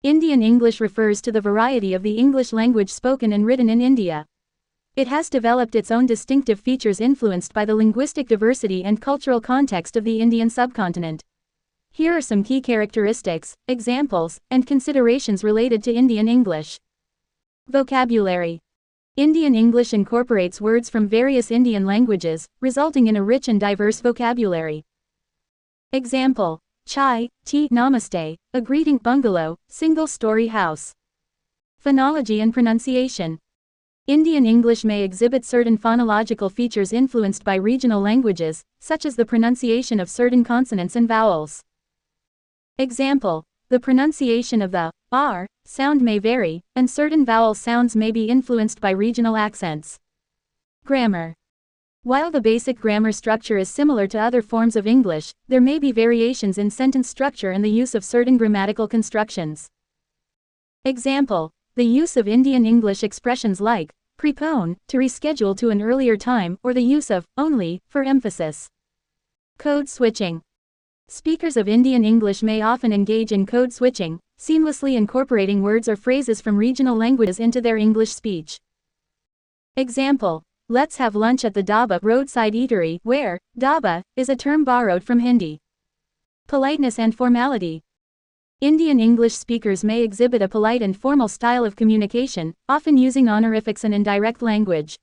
Indian English refers to the variety of the English language spoken and written in India. It has developed its own distinctive features influenced by the linguistic diversity and cultural context of the Indian subcontinent. Here are some key characteristics, examples, and considerations related to Indian English. Vocabulary. Indian English incorporates words from various Indian languages, resulting in a rich and diverse vocabulary. Example: chai, tea, namaste, a greeting, bungalow, single-story house. Phonology and pronunciation. Indian English may exhibit certain phonological features influenced by regional languages, such as the pronunciation of certain consonants and vowels. Example: the pronunciation of the R sound may vary, and certain vowel sounds may be influenced by regional accents. Grammar. While the basic grammar structure is similar to other forms of English, there may be variations in sentence structure and the use of certain grammatical constructions. Example: the use of Indian English expressions like prepone to reschedule to an earlier time, or the use of only for emphasis. Code switching. Speakers of Indian English may often engage in code switching, seamlessly incorporating words or phrases from regional languages into their English speech. Example: let's have lunch at the Dhaba roadside eatery, where dhaba is a term borrowed from Hindi. Politeness and formality. Indian English speakers may exhibit a polite and formal style of communication, often using honorifics and indirect language.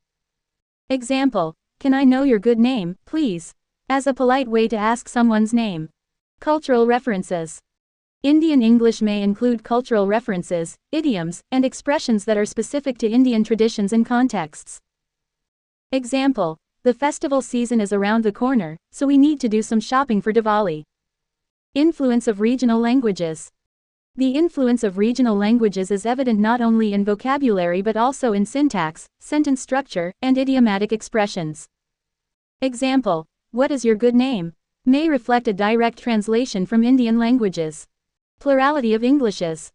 Example: can I know your good name, please? As a polite way to ask someone's name. Cultural references. Indian English may include cultural references, idioms, and expressions that are specific to Indian traditions and contexts. Example: the festival season is around the corner, so we need to do some shopping for Diwali. Influence of regional languages. The influence of regional languages is evident not only in vocabulary but also in syntax, sentence structure, and idiomatic expressions. Example: what is your good name? May reflect a direct translation from Indian languages. Plurality of Englishes.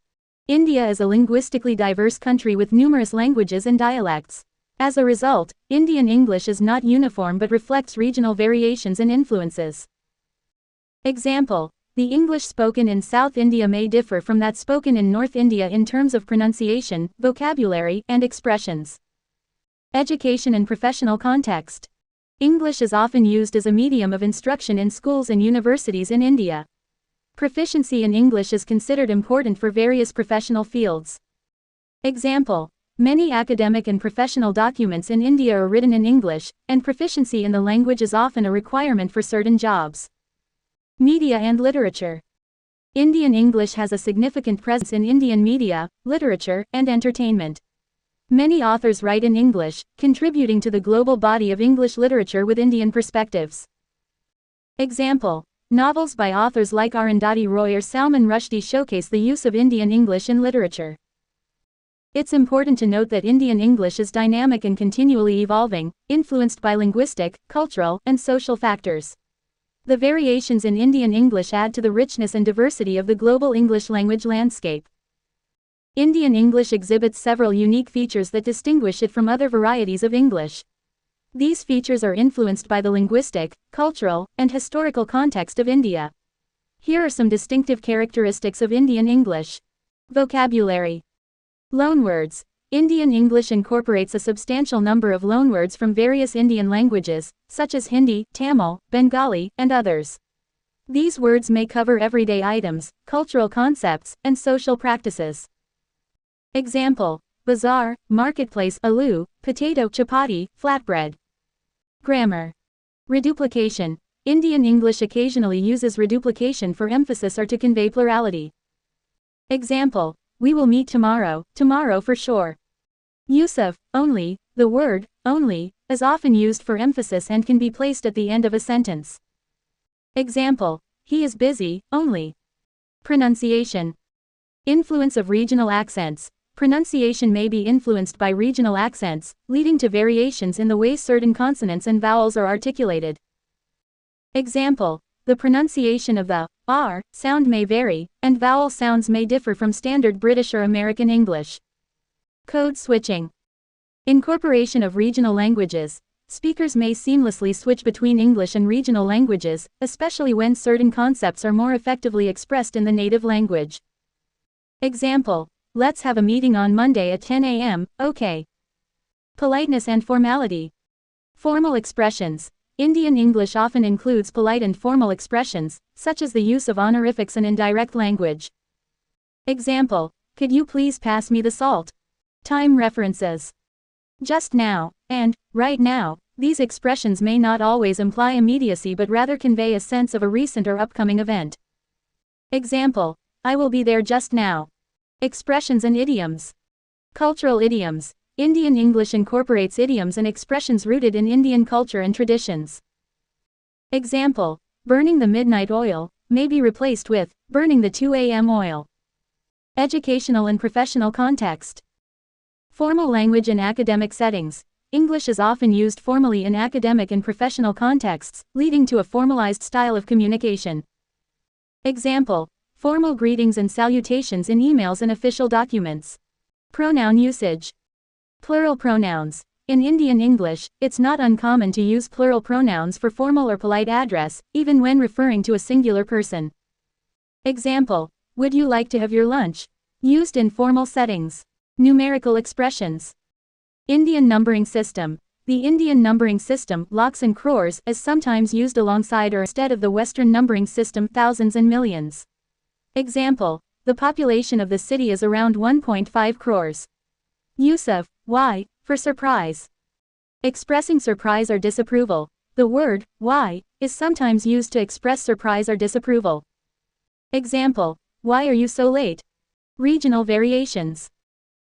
India is a linguistically diverse country with numerous languages and dialects. As a result, Indian English is not uniform but reflects regional variations and influences. Example: the English spoken in South India may differ from that spoken in North India in terms of pronunciation, vocabulary, and expressions. Education and professional context. English is often used as a medium of instruction in schools and universities in India. Proficiency in English is considered important for various professional fields. Example: many academic and professional documents in India are written in English, and proficiency in the language is often a requirement for certain jobs. Media and literature. Indian English has a significant presence in Indian media, literature, and entertainment. Many authors write in English, contributing to the global body of English literature with Indian perspectives. Example: novels by authors like Arundhati Roy or Salman Rushdie showcase the use of Indian English in literature. It's important to note that Indian English is dynamic and continually evolving, influenced by linguistic, cultural, and social factors. The variations in Indian English add to the richness and diversity of the global English language landscape. Indian English exhibits several unique features that distinguish it from other varieties of English. These features are influenced by the linguistic, cultural, and historical context of India. Here are some distinctive characteristics of Indian English. Vocabulary. Loanwords. Indian English incorporates a substantial number of loanwords from various Indian languages, such as Hindi, Tamil, Bengali, and others. These words may cover everyday items, cultural concepts, and social practices. Example: bazaar, marketplace, aloo, potato, chapati, flatbread. Grammar. Reduplication. Indian English occasionally uses reduplication for emphasis or to convey plurality. Example: we will meet tomorrow, tomorrow for sure. Use of only. The word only is often used for emphasis and can be placed at the end of a sentence. Example: he is busy, only. Pronunciation. Influence of regional accents. Pronunciation may be influenced by regional accents, leading to variations in the way certain consonants and vowels are articulated. Example: the pronunciation of the R sound may vary, and vowel sounds may differ from standard British or American English. Code switching. Incorporation of regional languages. Speakers may seamlessly switch between English and regional languages, especially when certain concepts are more effectively expressed in the native language. Example: let's have a meeting on Monday at 10 a.m., okay. Politeness and formality. Formal expressions. Indian English often includes polite and formal expressions, such as the use of honorifics and indirect language. Example: could you please pass me the salt? Time references. Just now, and right now, these expressions may not always imply immediacy but rather convey a sense of a recent or upcoming event. Example: I will be there just now. Expressions and idioms. Cultural idioms. Indian English incorporates idioms and expressions rooted in Indian culture and traditions. Example: burning the midnight oil may be replaced with burning the 2 a.m. oil. Educational and professional context. Formal language in academic settings. English is often used formally in academic and professional contexts, leading to a formalized style of communication. Example: formal greetings and salutations in emails and official documents. Pronoun usage. Plural pronouns. In Indian English, it's not uncommon to use plural pronouns for formal or polite address, even when referring to a singular person. Example: would you like to have your lunch? Used in formal settings. Numerical expressions. Indian numbering system. The Indian numbering system, lakhs and crores, is sometimes used alongside or instead of the Western numbering system, thousands and millions. Example: the population of the city is around 1.5 crores. Use of why for surprise. Expressing surprise or disapproval. The word why is sometimes used to express surprise or disapproval. Example: why are you so late? Regional variations.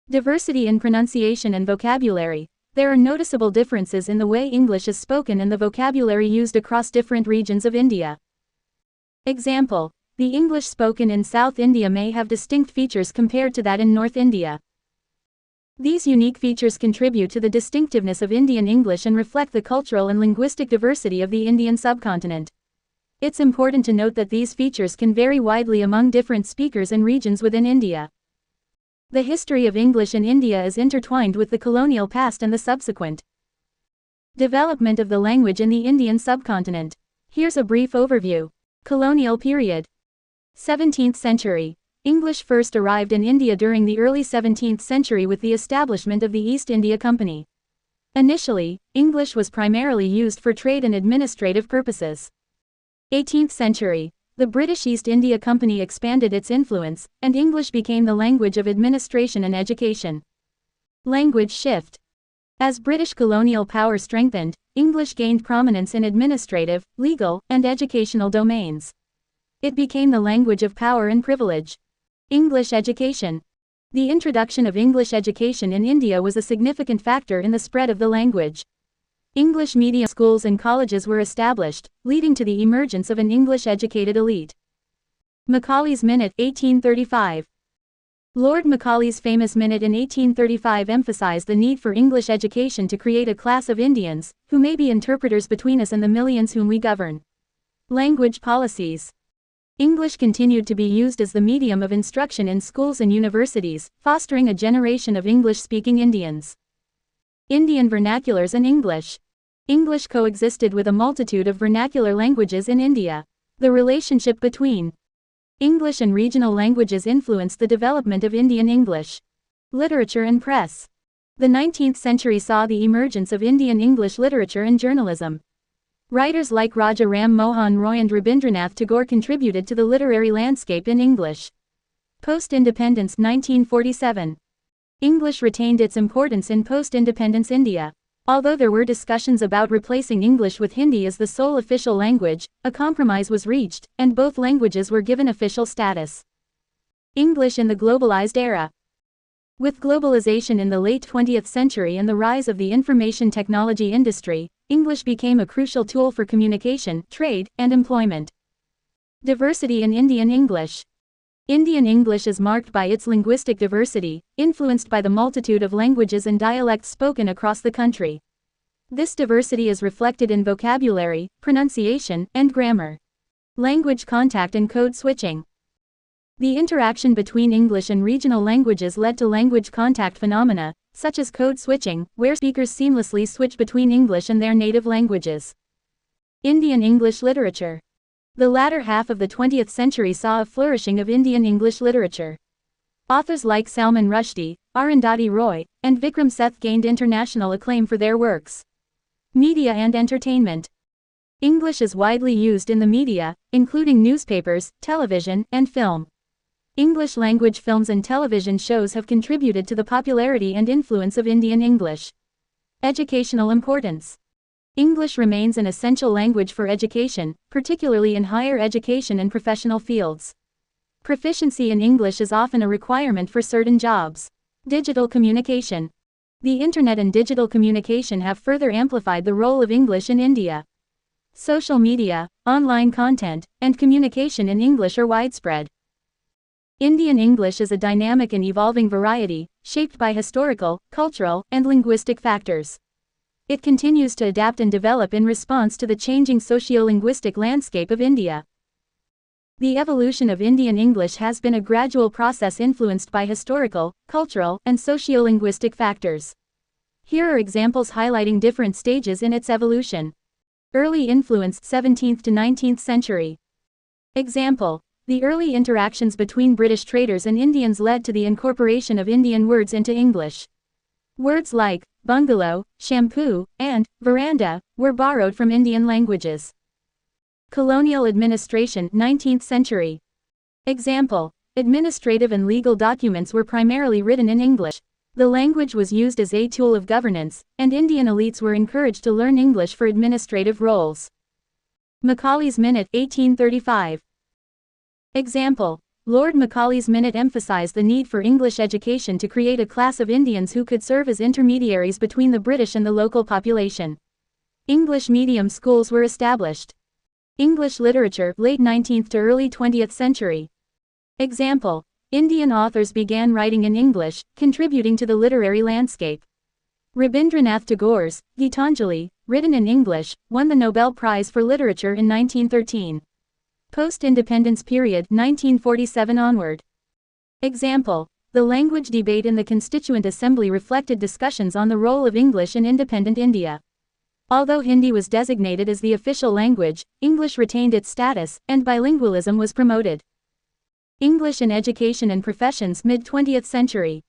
Diversity in pronunciation and vocabulary. There are noticeable differences in the way English is spoken and the vocabulary used across different regions of India. Example: the English spoken in South India may have distinct features compared to that in North India. These unique features contribute to the distinctiveness of Indian English and reflect the cultural and linguistic diversity of the Indian subcontinent. It's important to note that these features can vary widely among different speakers and regions within India. The history of English in India is intertwined with the colonial past and the subsequent development of the language in the Indian subcontinent. Here's a brief overview. Colonial period. 17th century. English first arrived in India during the early 17th century with the establishment of the East India Company. Initially, English was primarily used for trade and administrative purposes. 18th century. The British East India Company expanded its influence, and English became the language of administration and education. Language shift. As British colonial power strengthened, English gained prominence in administrative, legal, and educational domains. It became the language of power and privilege. English education. The introduction of English education in India was a significant factor in the spread of the language. English medium schools and colleges were established, leading to the emergence of an English-educated elite. Macaulay's Minute, 1835. Lord Macaulay's famous Minute in 1835 emphasized the need for English education to create a class of Indians, who may be interpreters between us and the millions whom we govern. Language policies. English continued to be used as the medium of instruction in schools and universities, fostering a generation of English-speaking Indians. Indian vernaculars and English. English coexisted with a multitude of vernacular languages in India. The relationship between English and regional languages influenced the development of Indian English. Literature and press. The 19th century saw the emergence of Indian English literature and journalism. Writers like Raja Ram Mohan Roy and Rabindranath Tagore contributed to the literary landscape in English. Post-independence 1947. English retained its importance in post-independence India. Although there were discussions about replacing English with Hindi as the sole official language, a compromise was reached, and both languages were given official status. English in the globalized era. With globalization in the late 20th century and the rise of the information technology industry, English became a crucial tool for communication, trade, and employment. Diversity in Indian English. Indian English is marked by its linguistic diversity, influenced by the multitude of languages and dialects spoken across the country. This diversity is reflected in vocabulary, pronunciation, and grammar. Language contact and code switching. The interaction between English and regional languages led to language contact phenomena, such as code switching, where speakers seamlessly switch between English and their native languages. Indian English literature. The latter half of the 20th century saw a flourishing of Indian English literature. Authors like Salman Rushdie, Arundhati Roy, and Vikram Seth gained international acclaim for their works. Media and entertainment. English is widely used in the media, including newspapers, television, and film. English-language films and television shows have contributed to the popularity and influence of Indian English. Educational importance. English remains an essential language for education, particularly in higher education and professional fields. Proficiency in English is often a requirement for certain jobs. Digital communication. The internet and digital communication have further amplified the role of English in India. Social media, online content, and communication in English are widespread. Indian English is a dynamic and evolving variety, shaped by historical, cultural, and linguistic factors. It continues to adapt and develop in response to the changing socio-linguistic landscape of India. The evolution of Indian English has been a gradual process influenced by historical, cultural, and socio-linguistic factors. Here are examples highlighting different stages in its evolution. Early influence 17th to 19th century. Example: the early interactions between British traders and Indians led to the incorporation of Indian words into English. Words like bungalow, shampoo, and veranda were borrowed from Indian languages. Colonial administration 19th century. Example: administrative and legal documents were primarily written in English. The language was used as a tool of governance, and Indian elites were encouraged to learn English for administrative roles. Macaulay's Minute 1835. Example: Lord Macaulay's Minute emphasized the need for English education to create a class of Indians who could serve as intermediaries between the British and the local population. English medium schools were established. English literature late 19th to early 20th century. Example: Indian authors began writing in English, contributing to the literary landscape. Rabindranath Tagore's Gitanjali, written in English, won the Nobel Prize for Literature in 1913. Post-independence period 1947 onward. Example: the language debate in the Constituent Assembly reflected discussions on the role of English in independent India. Although Hindi was designated as the official language, English retained its status, and bilingualism was promoted. English in education and professions mid-20th century.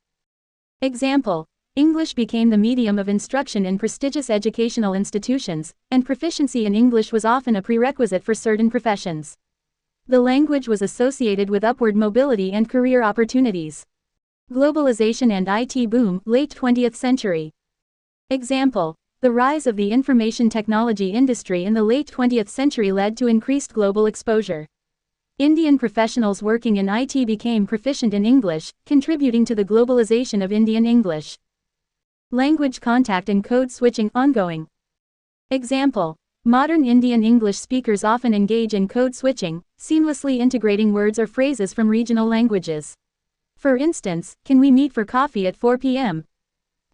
Example: English became the medium of instruction in prestigious educational institutions, and proficiency in English was often a prerequisite for certain professions. The language was associated with upward mobility and career opportunities. Globalization and IT boom late 20th century. Example: the rise of the information technology industry in the late 20th century led to increased global exposure. Indian professionals working in IT became proficient in English, contributing to the globalization of Indian English. Language contact and code switching ongoing. Example: modern Indian English speakers often engage in code switching, seamlessly integrating words or phrases from regional languages. For instance, can we meet for coffee at 4 p.m.?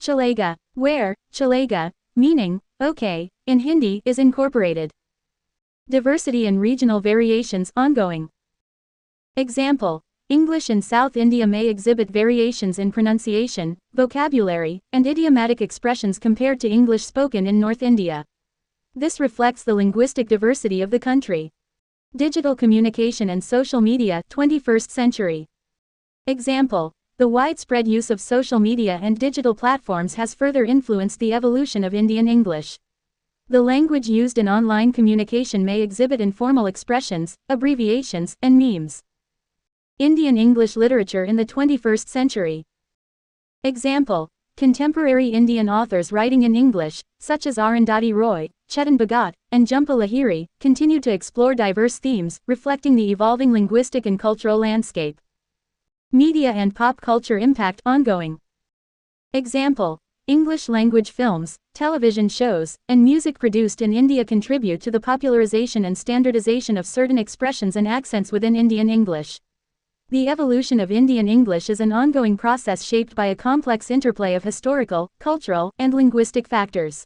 Chalega, where chalega, meaning okay, in Hindi is incorporated. Diversity and regional variations ongoing. Example: English in South India may exhibit variations in pronunciation, vocabulary, and idiomatic expressions compared to English spoken in North India. This reflects the linguistic diversity of the country. Digital communication and social media 21st century. Example: the widespread use of social media and digital platforms has further influenced the evolution of Indian English. The language used in online communication may exhibit informal expressions, abbreviations, and memes. Indian English literature in the 21st century. Example: contemporary Indian authors writing in English, such as Arundhati Roy, Chetan Bhagat, and Jhumpa Lahiri, continue to explore diverse themes, reflecting the evolving linguistic and cultural landscape. Media and pop culture impact ongoing. Example: English language films, television shows, and music produced in India contribute to the popularization and standardization of certain expressions and accents within Indian English. The evolution of Indian English is an ongoing process shaped by a complex interplay of historical, cultural, and linguistic factors.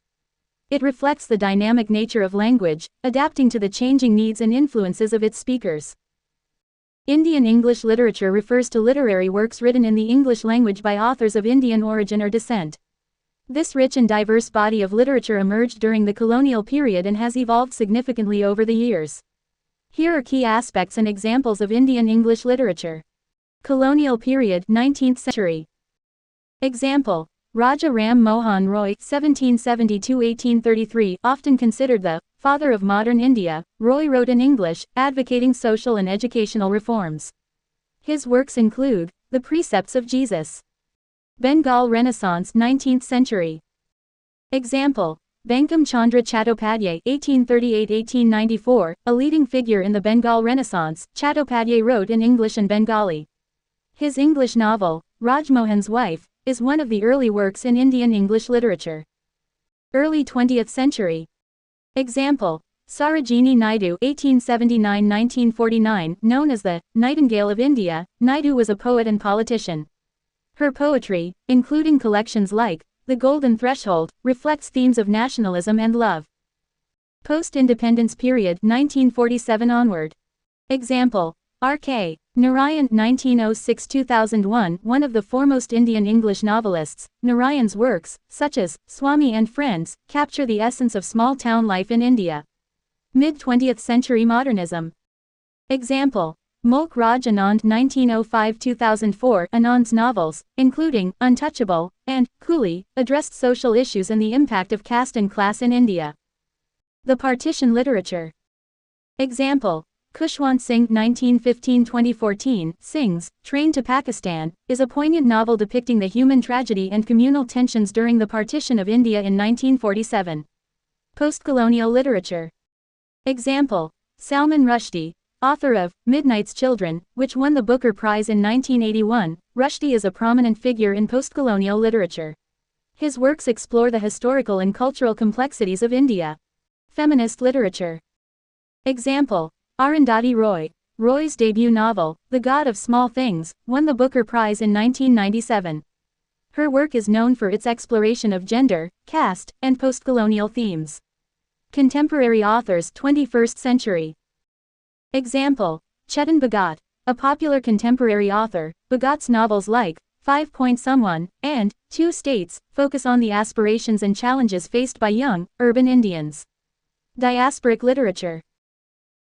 It reflects the dynamic nature of language, adapting to the changing needs and influences of its speakers. Indian English literature refers to literary works written in the English language by authors of Indian origin or descent. This rich and diverse body of literature emerged during the colonial period and has evolved significantly over the years. Here are key aspects and examples of Indian English literature. Colonial period 19th century. Example: Raja Ram Mohan Roy 1770–1833, often considered the father of modern India. Roy wrote in English, advocating social and educational reforms. His works include The Precepts of Jesus. Bengal Renaissance 19th century. Example: Bankim Chandra Chattopadhyay 1838–1894, a leading figure in the Bengal Renaissance. Chattopadhyay wrote in English and Bengali. His English novel, Rajmohan's Wife, is one of the early works in Indian English literature. Early 20th century. Example: Sarojini Naidu 1879–1949, known as the Nightingale of India. Naidu was a poet and politician. Her poetry, including collections like The Golden Threshold, reflects themes of nationalism and love. Post-independence period 1947 onward. Example: R.K. Narayan 1906–2001, one of the foremost Indian English novelists. Narayan's works, such as Swami and Friends, capture the essence of small-town life in India. Mid-20th century modernism. Example: Mulk Raj Anand 1905–2004. Anand's novels, including Untouchable and Coolie, addressed social issues and the impact of caste and class in India. The partition literature. Example: Khushwant Singh 1915–2014, Singh's Train to Pakistan, is a poignant novel depicting the human tragedy and communal tensions during the partition of India in 1947. Post-colonial literature. Example: Salman Rushdie, author of Midnight's Children, which won the Booker Prize in 1981. Rushdie is a prominent figure in post-colonial literature. His works explore the historical and cultural complexities of India. Feminist literature. Example: Arundhati Roy. Roy's debut novel, The God of Small Things, won the Booker Prize in 1997. Her work is known for its exploration of gender, caste, and post-colonial themes. Contemporary authors 21st century. Example: Chetan Bhagat, a popular contemporary author. Bhagat's novels like 5 Point Someone and 2 States focus on the aspirations and challenges faced by young, urban Indians. Diasporic literature.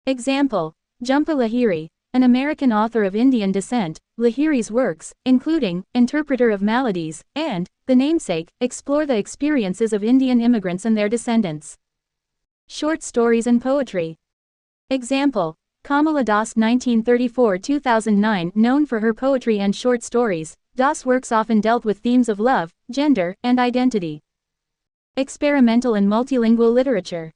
Example: Jhumpa Lahiri, an American author of Indian descent. Lahiri's works, including Interpreter of Maladies and The Namesake, explore the experiences of Indian immigrants and their descendants. Short stories and poetry. Example: Kamala Das 1934–2009, known for her poetry and short stories. Das' works often dealt with themes of love, gender, and identity. Experimental and multilingual literature.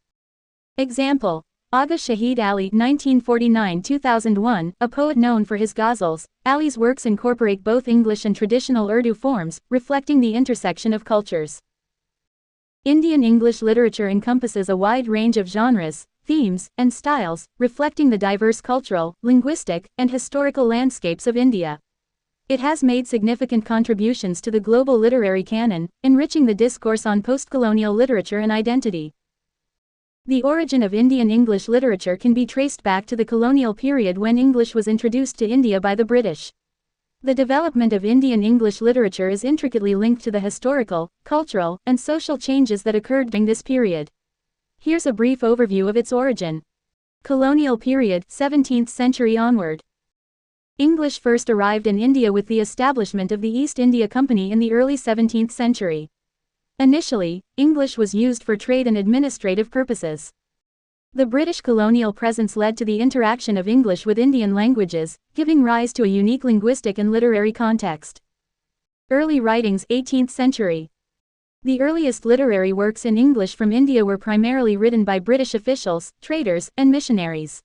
Example: Agha Shahid Ali 1949–2001, a poet known for his ghazals. Ali's works incorporate both English and traditional Urdu forms, reflecting the intersection of cultures. Indian English literature encompasses a wide range of genres, themes, and styles, reflecting the diverse cultural, linguistic, and historical landscapes of India. It has made significant contributions to the global literary canon, enriching the discourse on post-colonial literature and identity. The origin of Indian English literature can be traced back to the colonial period when English was introduced to India by the British. The development of Indian English literature is intricately linked to the historical, cultural, and social changes that occurred during this period. Here's a brief overview of its origin. Colonial period, 17th century onward. English first arrived in India with the establishment of the East India Company in the early 17th century. Initially, English was used for trade and administrative purposes. The British colonial presence led to the interaction of English with Indian languages, giving rise to a unique linguistic and literary context. Early writings, 18th century. The earliest literary works in English from India were primarily written by British officials, traders, and missionaries.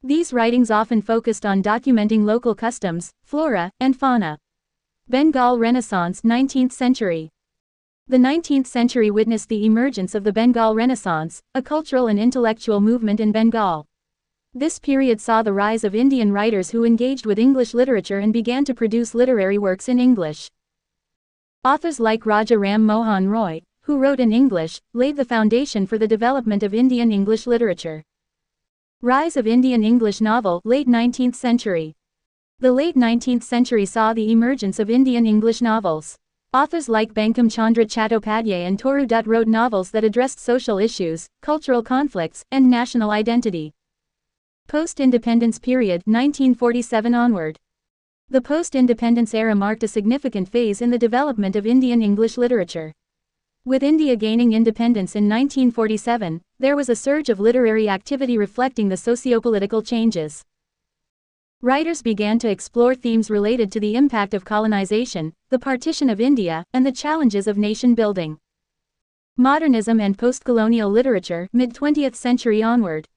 These writings often focused on documenting local customs, flora, and fauna. Bengal Renaissance, 19th century. The 19th century witnessed the emergence of the Bengal Renaissance, a cultural and intellectual movement in Bengal. This period saw the rise of Indian writers who engaged with English literature and began to produce literary works in English. Authors like Raja Ram Mohan Roy, who wrote in English, laid the foundation for the development of Indian English literature. Rise of Indian English novel, late 19th century. The late 19th century saw the emergence of Indian English novels. Authors like Bankim Chandra Chattopadhyay and Toru Dutt wrote novels that addressed social issues, cultural conflicts, and national identity. Post-independence period, 1947 onward. The post-independence era marked a significant phase in the development of Indian English literature. With India gaining independence in 1947, there was a surge of literary activity reflecting the socio-political changes. Writers began to explore themes related to the impact of colonization, the partition of India, and the challenges of nation-building. Modernism and post-colonial literature, mid-20th century onward.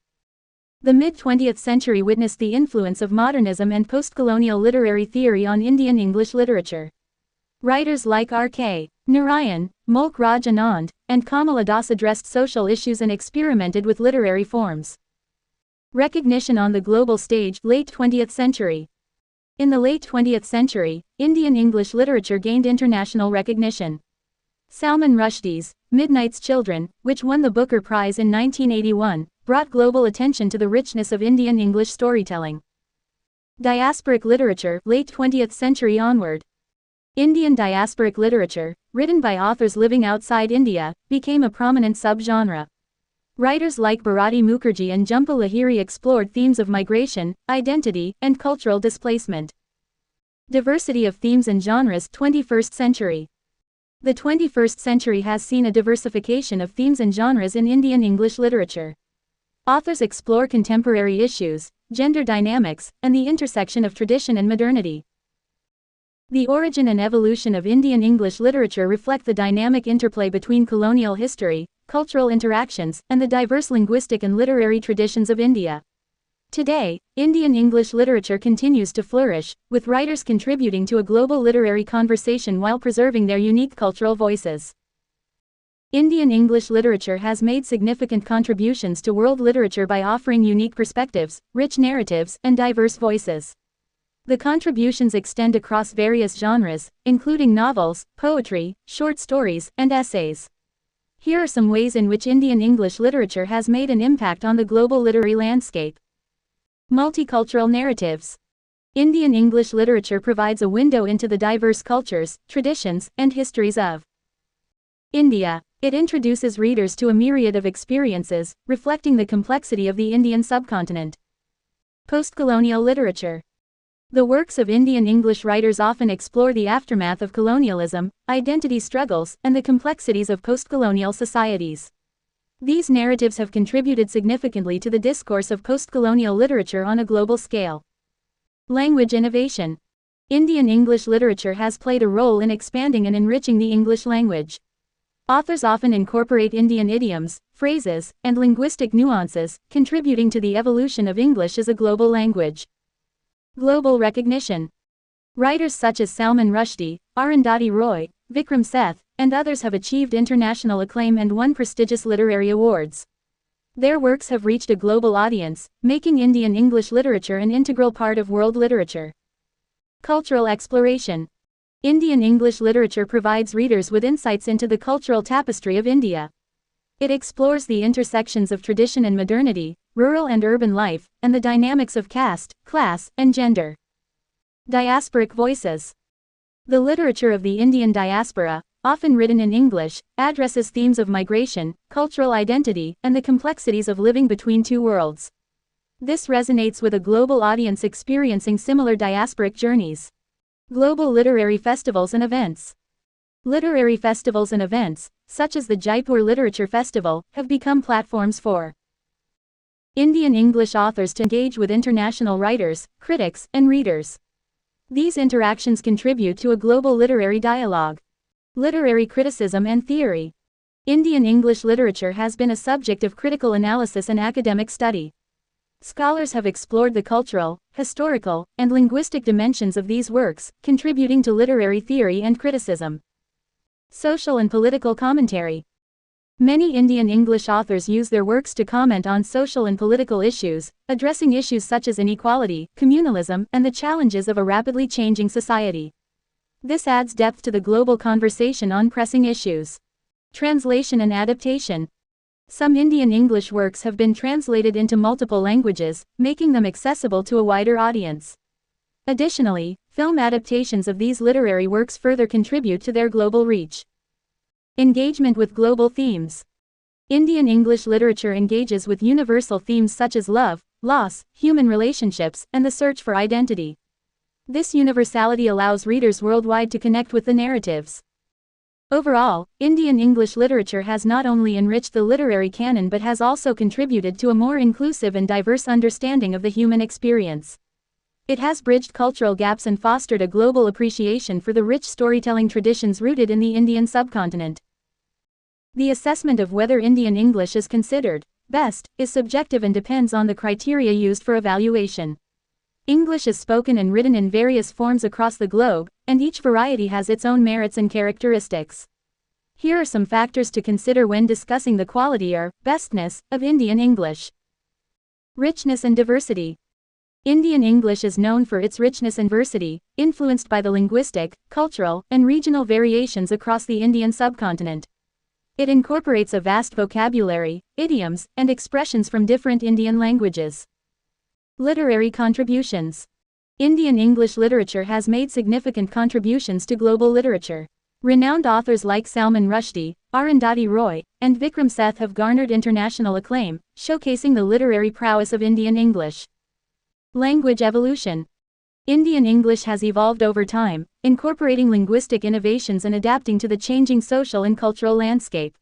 The mid-20th century witnessed the influence of modernism and post-colonial literary theory on Indian English literature. Writers like R.K. Narayan, Mulk Raj Anand, and Kamala Das addressed social issues and experimented with literary forms. Recognition on the global stage, late 20th century. In the late 20th century, Indian English literature gained international recognition. Salman Rushdie's Midnight's Children, which won the Booker Prize in 1981, brought global attention to the richness of Indian English storytelling. Diasporic literature, late 20th century onward. Indian diasporic literature, written by authors living outside India, became a prominent subgenre. Writers like Bharati Mukherjee and Jhumpa Lahiri explored themes of migration, identity, and cultural displacement. Diversity of themes and genres, 21st century. The 21st century has seen a diversification of themes and genres in Indian English literature. Authors explore contemporary issues, gender dynamics, and the intersection of tradition and modernity. The origin and evolution of Indian English literature reflect the dynamic interplay between colonial history, cultural interactions, and the diverse linguistic and literary traditions of India. Today, Indian English literature continues to flourish, with writers contributing to a global literary conversation while preserving their unique cultural voices. Indian English literature has made significant contributions to world literature by offering unique perspectives, rich narratives, and diverse voices. The contributions extend across various genres, including novels, poetry, short stories, and essays. Here are some ways in which Indian English literature has made an impact on the global literary landscape. Multicultural narratives. Indian English literature provides a window into the diverse cultures, traditions, and histories of India. It introduces readers to a myriad of experiences, reflecting the complexity of the Indian subcontinent. Post-colonial literature. The works of Indian English writers often explore the aftermath of colonialism, identity struggles, and the complexities of post-colonial societies. These narratives have contributed significantly to the discourse of post-colonial literature on a global scale. Language innovation. Indian English literature has played a role in expanding and enriching the English language. Authors often incorporate Indian idioms, phrases, and linguistic nuances, contributing to the evolution of English as a global language. Global recognition. Writers such as Salman Rushdie, Arundhati Roy, Vikram Seth, and others have achieved international acclaim and won prestigious literary awards. Their works have reached a global audience, making Indian English literature an integral part of world literature. Cultural exploration. Indian English literature provides readers with insights into the cultural tapestry of India. It explores the intersections of tradition and modernity, rural and urban life, and the dynamics of caste, class, and gender. Diasporic voices. The literature of the Indian diaspora, often written in English, addresses themes of migration, cultural identity, and the complexities of living between two worlds. This resonates with a global audience experiencing similar diasporic journeys. Global literary festivals and events. Literary festivals and events, such as the Jaipur Literature Festival, have become platforms for Indian English authors to engage with international writers, critics, and readers. These interactions contribute to a global literary dialogue. Literary criticism and theory. Indian English literature has been a subject of critical analysis and academic study. Scholars have explored the cultural, historical, and linguistic dimensions of these works, contributing to literary theory and criticism. Social and political commentary. Many Indian English authors use their works to comment on social and political issues, addressing issues such as inequality, communalism, and the challenges of a rapidly changing society. This adds depth to the global conversation on pressing issues. Translation and adaptation. Some Indian English works have been translated into multiple languages, making them accessible to a wider audience. Additionally, film adaptations of these literary works further contribute to their global reach. Engagement with global themes. Indian English literature engages with universal themes such as love, loss, human relationships, and the search for identity. This universality allows readers worldwide to connect with the narratives. Overall, Indian English literature has not only enriched the literary canon but has also contributed to a more inclusive and diverse understanding of the human experience. It has bridged cultural gaps and fostered a global appreciation for the rich storytelling traditions rooted in the Indian subcontinent. The assessment of whether Indian English is considered best is subjective and depends on the criteria used for evaluation. English is spoken and written in various forms across the globe, and each variety has its own merits and characteristics. Here are some factors to consider when discussing the quality or bestness of Indian English. Richness and diversity. Indian English is known for its richness and diversity, influenced by the linguistic, cultural, and regional variations across the Indian subcontinent. It incorporates a vast vocabulary, idioms, and expressions from different Indian languages. Literary contributions. Indian English literature has made significant contributions to global literature. Renowned authors like Salman Rushdie, Arundhati Roy, and Vikram Seth have garnered international acclaim, showcasing the literary prowess of Indian English. Language evolution. Indian English has evolved over time, incorporating linguistic innovations and adapting to the changing social and cultural landscape.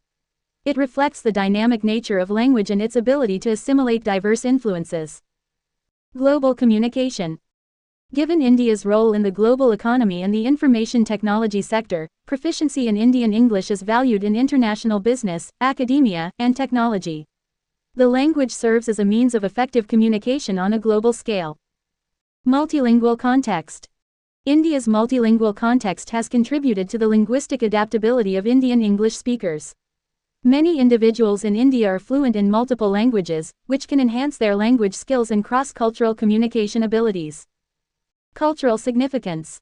It reflects the dynamic nature of language and its ability to assimilate diverse influences. Global communication. Given India's role in the global economy and the information technology sector, proficiency in Indian English is valued in international business, academia, and technology. The language serves as a means of effective communication on a global scale. Multilingual context. India's multilingual context has contributed to the linguistic adaptability of Indian English speakers. Many individuals in India are fluent in multiple languages, which can enhance their language skills and cross-cultural communication abilities. Cultural significance.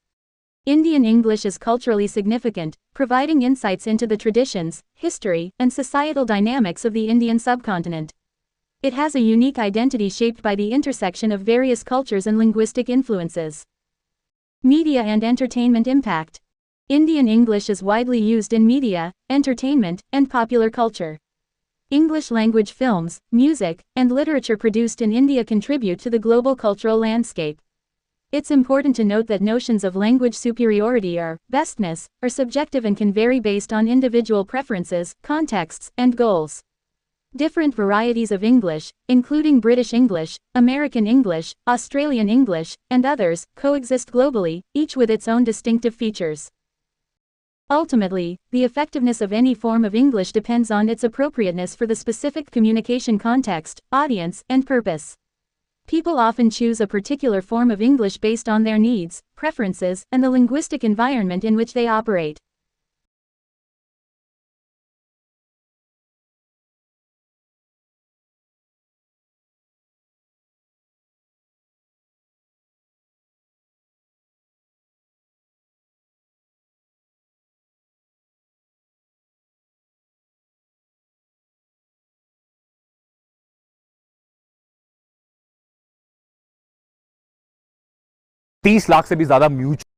Indian English is culturally significant, providing insights into the traditions, history, and societal dynamics of the Indian subcontinent. It has a unique identity shaped by the intersection of various cultures and linguistic influences. Media and entertainment impact. Indian English is widely used in media, entertainment, and popular culture. English-language films, music, and literature produced in India contribute to the global cultural landscape. It's important to note that notions of language superiority or bestness are subjective and can vary based on individual preferences, contexts, and goals. Different varieties of English, including British English, American English, Australian English, and others, coexist globally, each with its own distinctive features. Ultimately, the effectiveness of any form of English depends on its appropriateness for the specific communication context, audience, and purpose. People often choose a particular form of English based on their needs, preferences, and the linguistic environment in which they operate. $30 lakh से भी ज्यादा mutual